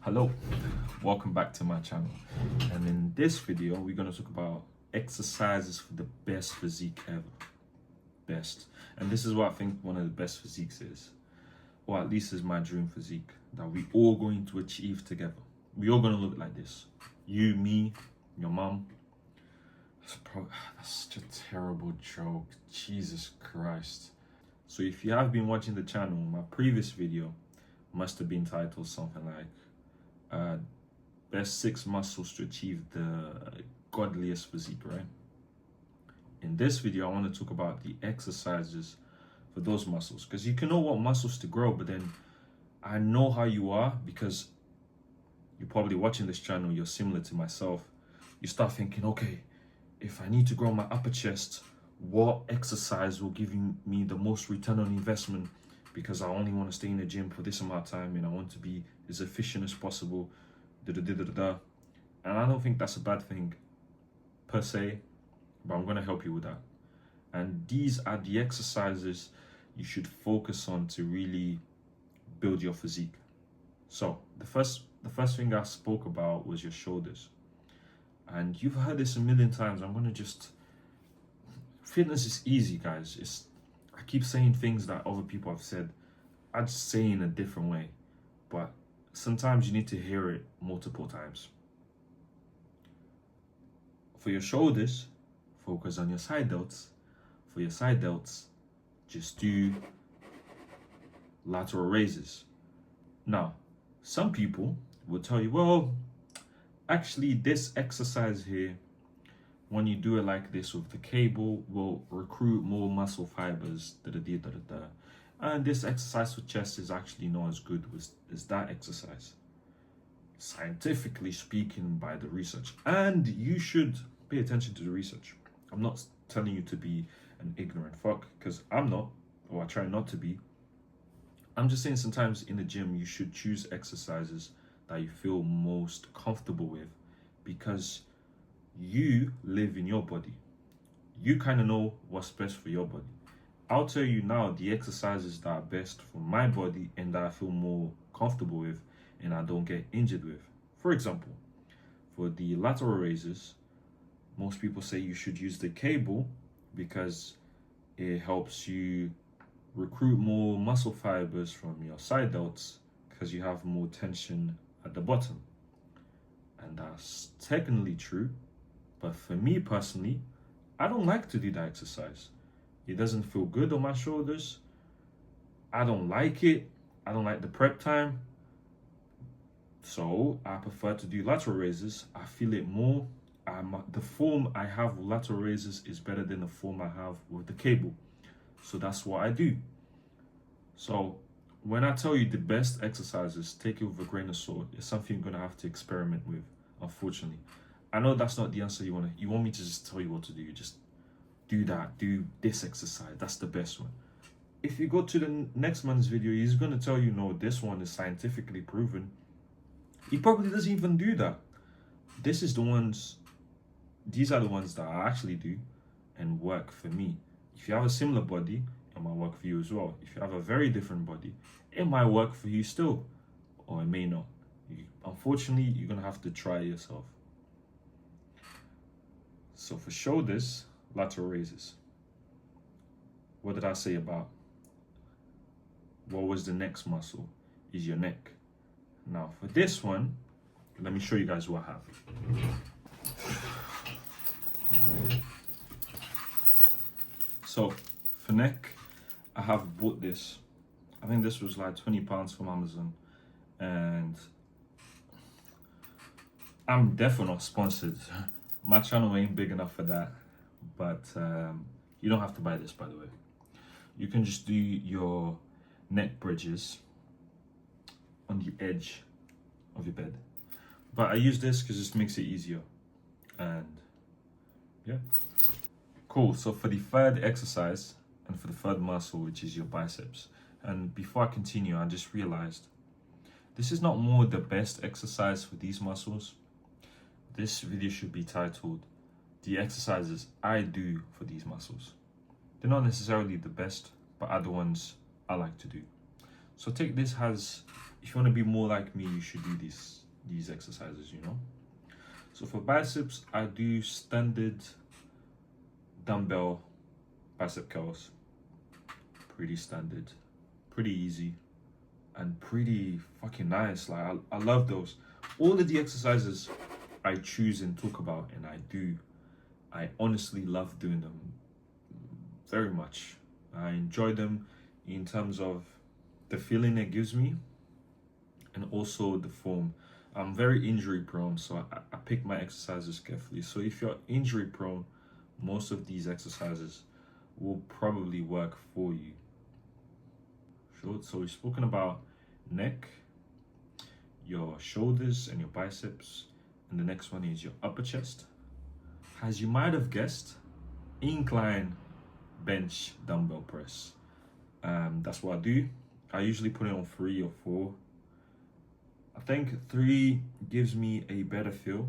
Hello, welcome back to my channel, and in this video we're going to talk about exercises for the best physique ever. Best. And this is what I think one of the best physiques is, or at least is my dream physique that we all going to achieve together. We all going to look like this. You, me, your mom. That's such a terrible joke. Jesus Christ. So if you have been watching the channel, my previous video must have been titled something like best 6 muscles to achieve the godliest physique, right? In this video, I want to talk about the exercises for those muscles, because you can know what muscles to grow, but then I know how you are, because you're probably watching this channel, you're similar to myself. You start thinking, okay, if I need to grow my upper chest, what exercise will give me the most return on investment? Because I only want to stay in the gym for this amount of time and I want to be as efficient as possible. And I don't think that's a bad thing per se, but I'm going to help you with that. And these are the exercises you should focus on to really build your physique. So the first thing I spoke about was your shoulders. And you've heard this a million times. I'm going to just... Fitness is easy, guys. I keep saying things that other people have said. I just say in a different way. But sometimes you need to hear it multiple times. For your shoulders, focus on your side delts. For your side delts, just do lateral raises. Now, some people will tell you, well, actually this exercise here, when you do it like this with the cable, will recruit more muscle fibers, and this exercise for chest is actually not as good as that exercise, scientifically speaking, by the research. And you should pay attention to the research. I'm not telling you to be an ignorant fuck, because I'm not, or I try not to be. I'm just saying sometimes in the gym you should choose exercises that you feel most comfortable with, because you live in your body. You kind of know what's best for your body. I'll tell you now the exercises that are best for my body and that I feel more comfortable with and I don't get injured with. For example, for the lateral raises, most people say you should use the cable because it helps you recruit more muscle fibers from your side delts because you have more tension at the bottom. And that's technically true. But for me personally, I don't like to do that exercise. It doesn't feel good on my shoulders. I don't like it. I don't like the prep time. So I prefer to do lateral raises. I feel it more. The form I have with lateral raises is better than the form I have with the cable. So that's what I do. So when I tell you the best exercises, take it with a grain of salt. It's something you're going to have to experiment with, unfortunately. I know that's not the answer you want. You want me to just tell you what to do. You just do that. Do this exercise. That's the best one. If you go to the next man's video, he's going to tell you, no, this one is scientifically proven. He probably doesn't even do that. These are the ones that I actually do and work for me. If you have a similar body, it might work for you as well. If you have a very different body, it might work for you still, or it may not. Unfortunately, you're going to have to try it yourself. So for shoulders, lateral raises. What did I say about? What was the next muscle? Is your neck. Now for this one, let me show you guys what I have. So for neck, I have bought this. I think this was like £20 from Amazon, and I'm definitely not sponsored. My channel ain't big enough for that, but you don't have to buy this, by the way. You can just do your neck bridges on the edge of your bed. But I use this because it makes it easier. And yeah. Cool, so for the third exercise and for the third muscle, which is your biceps. And before I continue, I just realized this is not more the best exercise for these muscles. This video should be titled, the exercises I do for these muscles. They're not necessarily the best, but are the ones I like to do. So take this as if you want to be more like me, you should do these exercises, you know. So for biceps, I do standard dumbbell bicep curls. Pretty standard, pretty easy, and pretty fucking nice. Like I love those. All of the exercises I choose and talk about, and I do. I honestly love doing them very much. I enjoy them in terms of the feeling it gives me, and also the form. I'm very injury prone, so I pick my exercises carefully. So if you're injury prone, most of these exercises will probably work for you. Sure. So we've spoken about neck, your shoulders, and your biceps, and the next one is your upper chest. As you might have guessed, incline bench dumbbell press. That's what I do. I usually put it on 3 or 4. I think 3 gives me a better feel,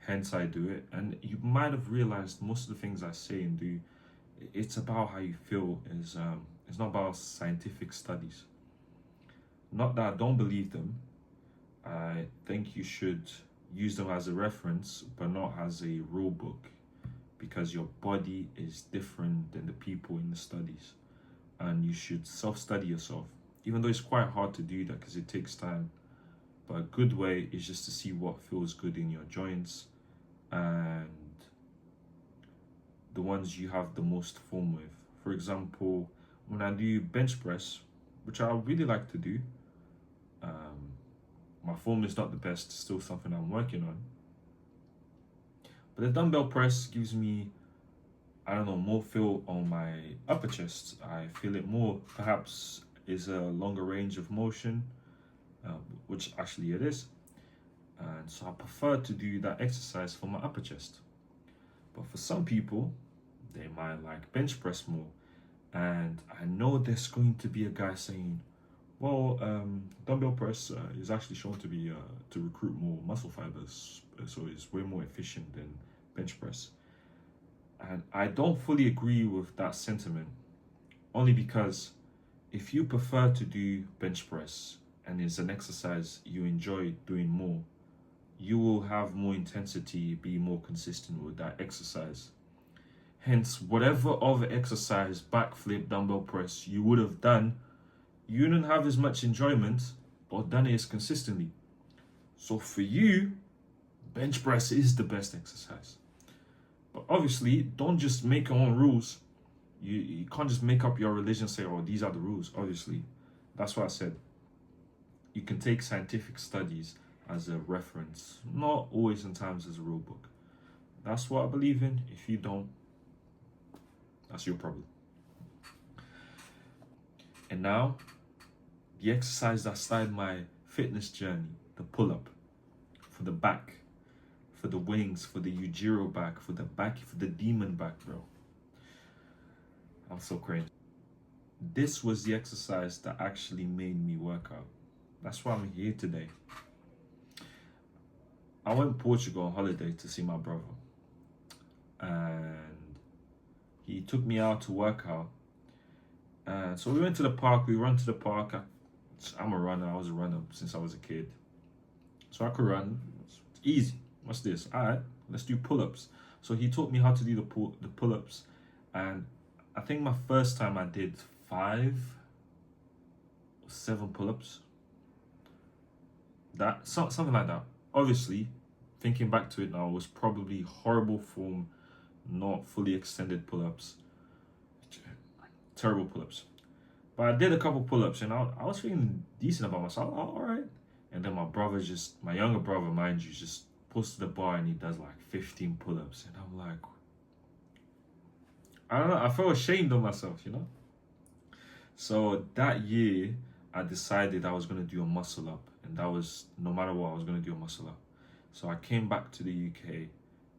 hence I do it. And you might have realized most of the things I say and do, it's about how you feel. It's not about scientific studies. Not that I don't believe them. I think you should use them as a reference, but not as a rule book, because your body is different than the people in the studies, and you should self-study yourself, even though it's quite hard to do that because it takes time. But a good way is just to see what feels good in your joints and the ones you have the most form with. For example, when I do bench press, which I really like to do, my form is not the best, still something I'm working on. But the dumbbell press gives me, I don't know, more feel on my upper chest. I feel it more. Perhaps is a longer range of motion, which actually it is. And so I prefer to do that exercise for my upper chest. But for some people, they might like bench press more. And I know there's going to be a guy saying, well, dumbbell press is actually shown to be to recruit more muscle fibers, so it's way more efficient than bench press. And I don't fully agree with that sentiment, only because if you prefer to do bench press and it's an exercise you enjoy doing more, you will have more intensity, be more consistent with that exercise. Hence, whatever other exercise, backflip, dumbbell press you would have done, you wouldn't have as much enjoyment or done it as consistently. So for you, bench press is the best exercise. But obviously, don't just make your own rules. You can't just make up your religion and say, oh, these are the rules. Obviously, that's what I said. You can take scientific studies as a reference, not always sometimes as a rule book. That's what I believe in. If you don't, that's your problem. And now, the exercise that started my fitness journey, the pull-up, for the back, for the wings, for the Ujiro back, for the demon back, bro. I'm so crazy. This was the exercise that actually made me work out. That's why I'm here today. I went to Portugal on holiday to see my brother. And he took me out to work out. And so we went to the park, we ran to the park. I'm a runner, I was a runner since I was a kid. So I could run, it's easy. What's this? All right, let's do pull-ups. So he taught me how to do the pull-ups. And I think my first time I did 5 or 7 pull-ups. Something like that. Obviously, thinking back to it now, was probably horrible form, not fully extended pull-ups. Terrible pull-ups. But I did a couple pull-ups and I was feeling decent about myself. Oh, all right. And then my younger brother, mind you, just pulls to the bar and he does like 15 pull-ups. And I'm like, I don't know, I felt ashamed of myself, you know? So that year, I decided I was going to do a muscle up. And that was, no matter what, I was going to do a muscle up. So I came back to the UK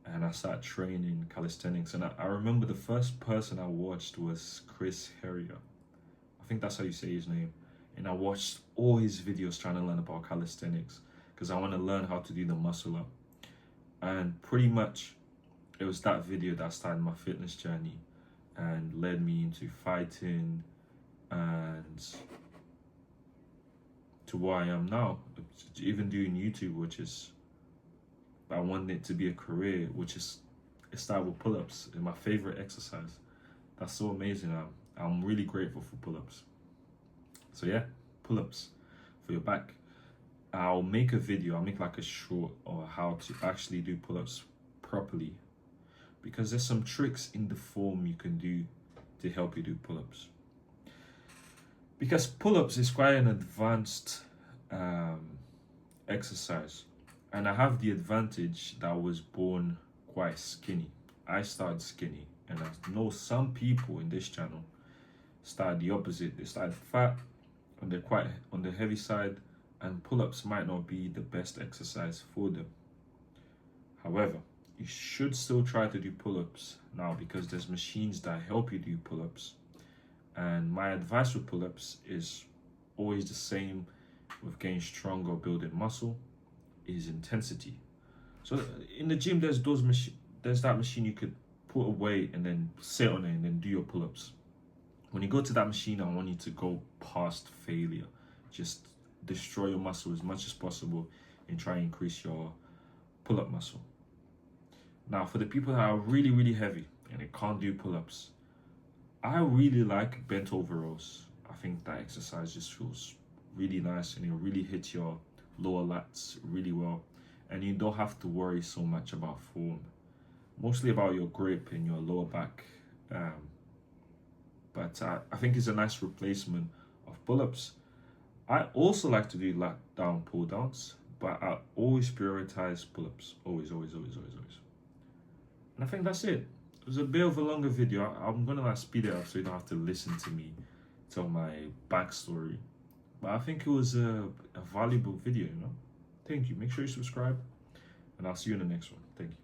and I started training calisthenics. And I remember the first person I watched was Chris Herrier. I think that's how you say his name. And I watched all his videos trying to learn about calisthenics because I want to learn how to do the muscle up. And pretty much it was that video that started my fitness journey and led me into fighting and to where I am now, even doing YouTube, which is, I want it to be a career, which is, it started with pull-ups. It's my favorite exercise. That's so amazing. I'm really grateful for pull-ups. So yeah, pull-ups for your back. I'll make a video, I'll make like a short on how to actually do pull-ups properly, because there's some tricks in the form you can do to help you do pull-ups. Because pull-ups is quite an advanced exercise, and I have the advantage that I was born quite skinny. I started skinny, and I know some people in this channel started the opposite. They started fat and they're quite on the heavy side, and pull-ups might not be the best exercise for them. However, you should still try to do pull-ups now, because there's machines that help you do pull-ups. And my advice with pull-ups is always the same with getting stronger or building muscle, is intensity. So in the gym, there's that machine you could put away and then sit on it and then do your pull-ups. When you go to that machine, I want you to go past failure. Just destroy your muscle as much as possible and try and increase your pull-up muscle. Now, for the people that are really, really heavy and they can't do pull-ups, I really like bent over rows. I think that exercise just feels really nice, and it really hits your lower lats really well. And you don't have to worry so much about form, mostly about your grip and your lower back. But I think it's a nice replacement of pull-ups. I also like to do lat down pull downs, but I always prioritize pull-ups. Always, always, always, always, always. And I think that's it. It was a bit of a longer video. I'm gonna like speed it up so you don't have to listen to me tell my backstory. But I think it was a valuable video, you know. Thank you. Make sure you subscribe, and I'll see you in the next one. Thank you.